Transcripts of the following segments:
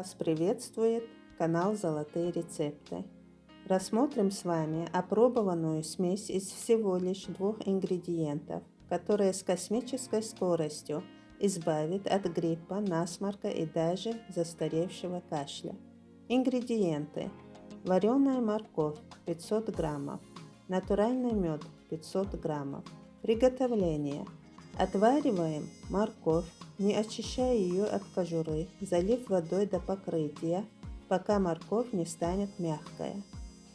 Вас приветствует канал Золотые рецепты. Рассмотрим с вами опробованную смесь из всего лишь 2 ингредиентов, которая с космической скоростью избавит от гриппа, насморка и даже застаревшего кашля. Ингредиенты: вареная морковь 500 граммов, натуральный мед 500 граммов. Приготовление: отвариваем морковь, не очищая ее от кожуры, залив водой до покрытия, пока морковь не станет мягкая.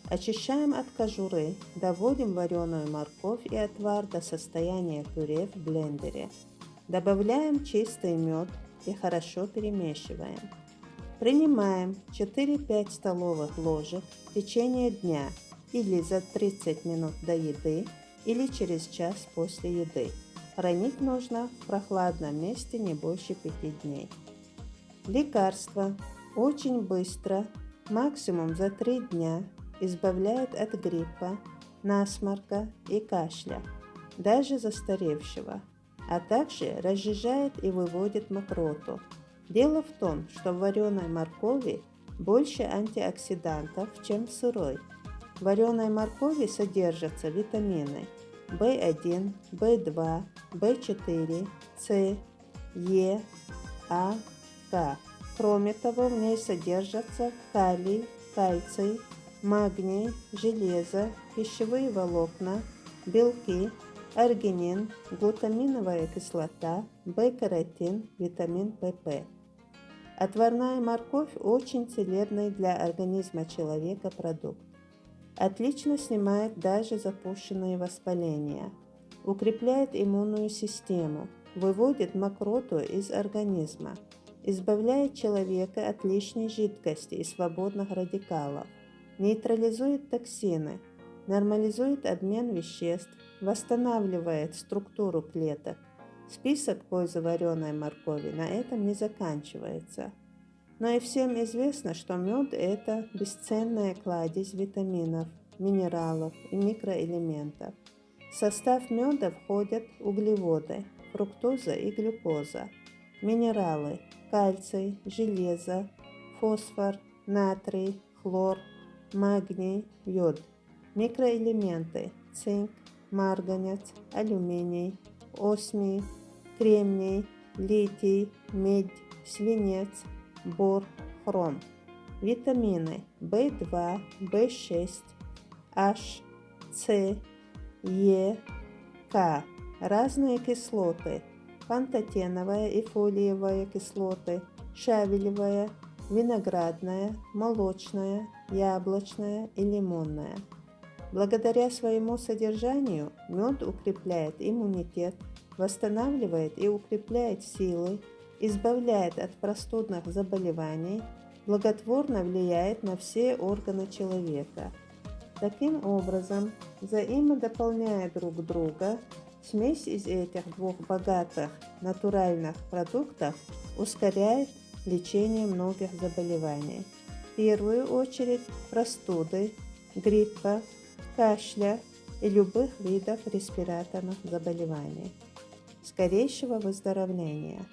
Очищаем от кожуры, доводим вареную морковь и отвар до состояния пюре в блендере. Добавляем чистый мед и хорошо перемешиваем. Принимаем 4-5 столовых ложек в течение дня или за 30 минут до еды, или через час после еды. Хранить нужно в прохладном месте не больше 5 дней. Лекарство очень быстро, максимум за 3 дня, избавляет от гриппа, насморка и кашля, даже застаревшего, а также разжижает и выводит мокроту. Дело в том, что в вареной моркови больше антиоксидантов, чем в сырой. В вареной моркови содержатся витамины В1, В2, В4, С, Е, А, К. Кроме того, в ней содержатся калий, кальций, магний, железо, пищевые волокна, белки, аргинин, глутаминовая кислота, В-каротин, витамин ПП. Отварная морковь очень целебный для организма человека продукт. Отлично снимает даже запущенные воспаления, укрепляет иммунную систему, выводит мокроту из организма, избавляет человека от лишней жидкости и свободных радикалов, нейтрализует токсины, нормализует обмен веществ, восстанавливает структуру клеток. Список пользы вареной моркови на этом не заканчивается. Но и всем известно, что мед – это бесценная кладезь витаминов, минералов и микроэлементов. В состав меда входят углеводы, фруктоза и глюкоза, минералы – кальций, железо, фосфор, натрий, хлор, магний, йод, микроэлементы – цинк, марганец, алюминий, осмий, кремний, литий, медь, свинец, бор, хром. Витамины В2, В6, H, С, Е, К. Разные кислоты: пантотеновая и фолиевая кислоты, шавелевая, виноградная, молочная, яблочная и лимонная. Благодаря своему содержанию мед укрепляет иммунитет, восстанавливает и укрепляет силы, избавляет от простудных заболеваний, благотворно влияет на все органы человека. Таким образом, взаимодополняя друг друга, смесь из этих 2 богатых натуральных продуктов ускоряет лечение многих заболеваний. В первую очередь простуды, гриппа, кашля и любых видов респираторных заболеваний. Скорейшего выздоровления.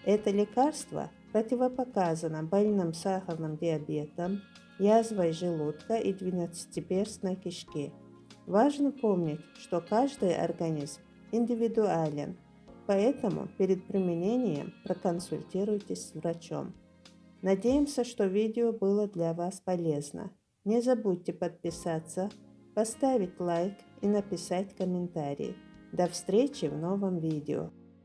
Это лекарство противопоказано больным сахарным диабетом, язвой желудка и двенадцатиперстной кишки. Важно помнить, что каждый организм индивидуален, поэтому перед применением проконсультируйтесь с врачом. Надеемся, что видео было для вас полезно. Не забудьте подписаться, поставить лайк и написать комментарий. До встречи в новом видео.